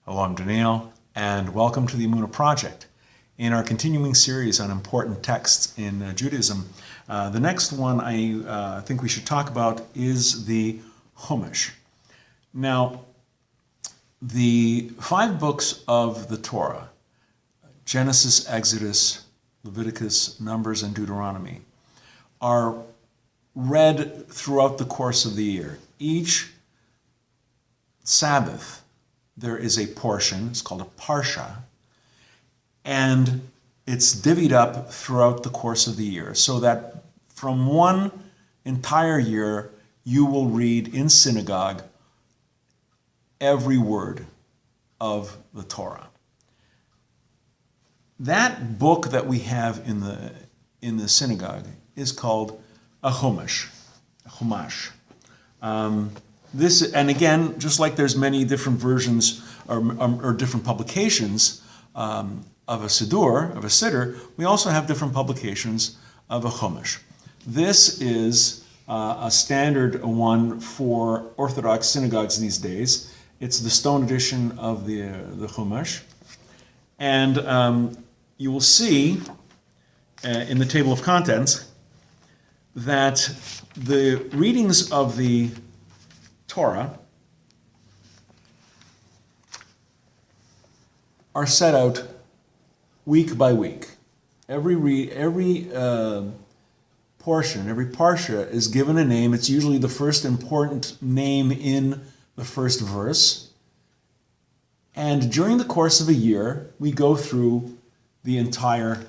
Hello, I'm Daniel, and welcome to the Emunah Project. In our continuing series on important texts in Judaism, the next one I think we should talk about is the Chumash. Now, the 5 books of the Torah, Genesis, Exodus, Leviticus, Numbers, and Deuteronomy, are read throughout the course of the year. Each Sabbath, there is a portion, it's called a parsha, and it's divvied up throughout the course of the year, so that from one entire year, you will read in synagogue every word of the Torah. That book that we have in the synagogue is called a Chumash. This, and again, just like there's many different versions or different publications of a siddur, we also have different publications of a Chumash. This is a standard one for Orthodox synagogues these days. It's the stone edition of the Chumash. And you will see in the table of contents that the readings of the Torah are set out week by week. Every portion, every parsha is given a name. It's usually the first important name in the first verse. And during the course of a year, we go through the entire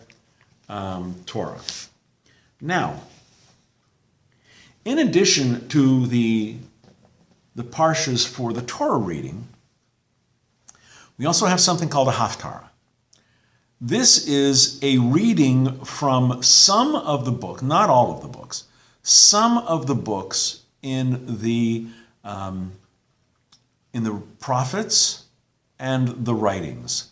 Torah. Now, in addition to the parshas for the Torah reading, we also have something called a Haftarah. This is a reading from some of the book, not all of the books, some of the books in the prophets and the writings.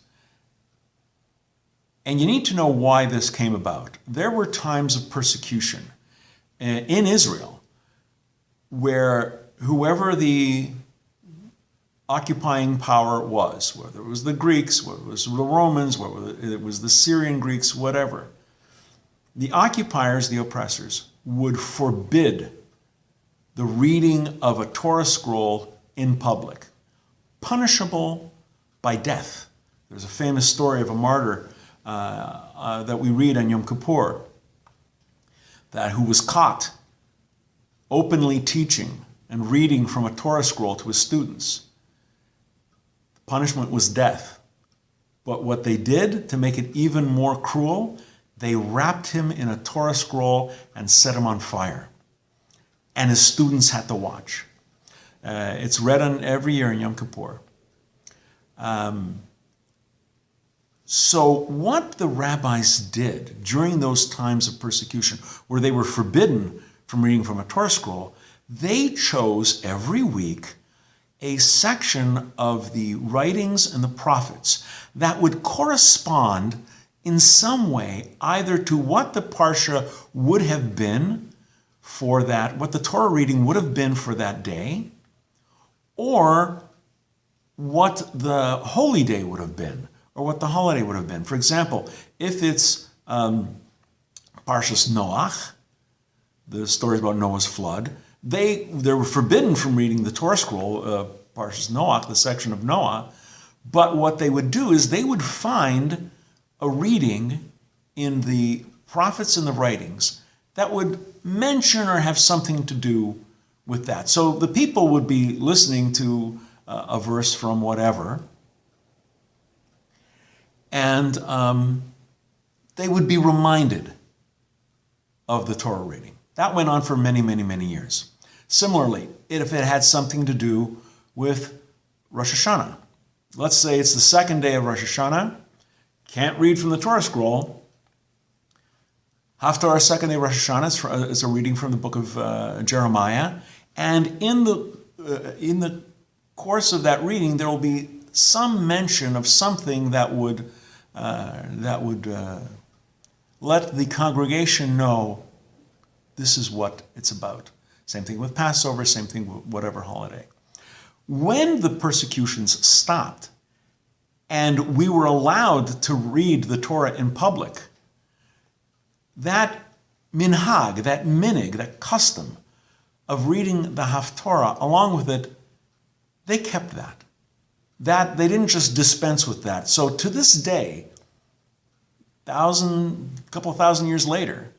And you need to know why this came about. There were times of persecution in Israel where whoever the occupying power was, whether it was the Greeks, whether it was the Romans, whether it was the Syrian Greeks, whatever, the occupiers, the oppressors, would forbid the reading of a Torah scroll in public, punishable by death. There's a famous story of a martyr that we read on Yom Kippur, who was caught openly teaching and reading from a Torah scroll to his students. The punishment was death. But what they did to make it even more cruel, they wrapped him in a Torah scroll and set him on fire. And his students had to watch. It's read on every year in Yom Kippur. So what the rabbis did during those times of persecution, where they were forbidden from reading from a Torah scroll, they chose every week a section of the writings and the prophets that would correspond in some way either to what the parsha would have been for that, what the Torah reading would have been for that day, or what the holy day would have been, or what the holiday would have been. For example, if it's Parshas Noach, the stories about Noah's flood, they were forbidden from reading the Torah scroll, Parshas Noach, the section of Noah, but what they would do is they would find a reading in the prophets and the writings that would mention or have something to do with that. So the people would be listening to a verse from whatever, and they would be reminded of the Torah reading. That went on for many, many, many years. Similarly, if it had something to do with Rosh Hashanah. Let's say it's the second day of Rosh Hashanah, can't read from the Torah scroll. Haftarah, second day of Rosh Hashanah, is a reading from the book of Jeremiah. And in the course of that reading, there will be some mention of something that would let the congregation know this is what it's about. Same thing with Passover, same thing with whatever holiday. When the persecutions stopped and we were allowed to read the Torah in public, that minhag, that minig, that custom of reading the Haftarah, along with it, they kept that. That they didn't just dispense with that. So to this day, couple of thousand years later,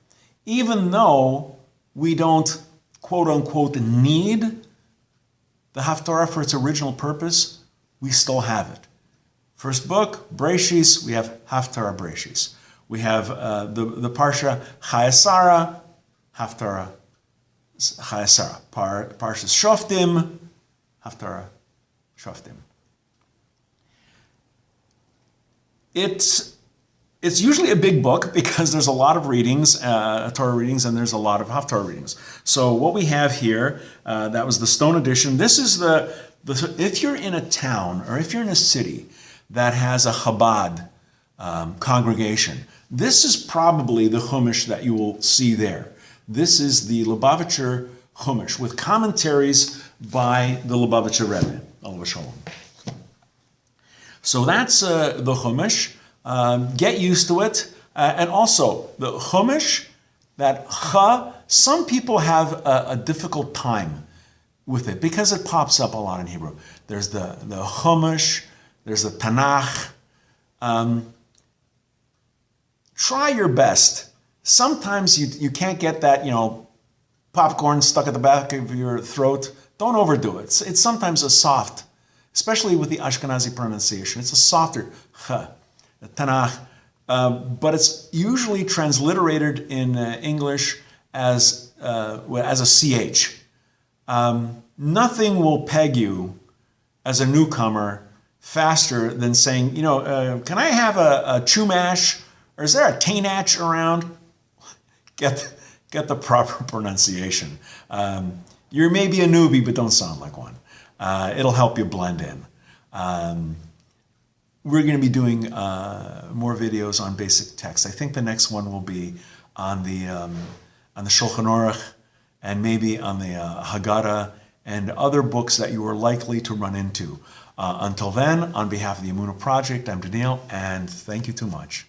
even though we don't, quote unquote, need the Haftarah for its original purpose, we still have it. First book, Breshis, we have Haftarah Breshis. We have the parsha Chayesara, Haftarah Chayesara. Parsha Shoftim, Haftarah Shoftim. It's usually a big book because there's a lot of readings, Torah readings, and there's a lot of Haftarah readings. So what we have here, that was the Stone edition. This is if you're in a town or if you're in a city that has a Chabad congregation, this is probably the Chumash that you will see there. This is the Lubavitcher Chumash with commentaries by the Lubavitcher Rebbe, Alav Shalom. So that's the Chumash. Get used to it. And also, the Chumash, that Cha, some people have a difficult time with it because it pops up a lot in Hebrew. There's the Chumash, there's the Tanakh. Try your best. Sometimes you can't get that, popcorn stuck at the back of your throat. Don't overdo it. It's sometimes a soft, especially with the Ashkenazi pronunciation. It's a softer Ch, the Tanakh, but it's usually transliterated in English as a CH. Nothing will peg you as a newcomer faster than saying, can I have a Chumash, or is there a Tainach around? Get the proper pronunciation. You're maybe a newbie, but don't sound like one. It'll help you blend in. We're going to be doing more videos on basic text. I think the next one will be on the Shulchan Aruch and maybe on the Haggadah and other books that you are likely to run into. Until then, on behalf of the Emunah Project, I'm Daniel, and thank you too much.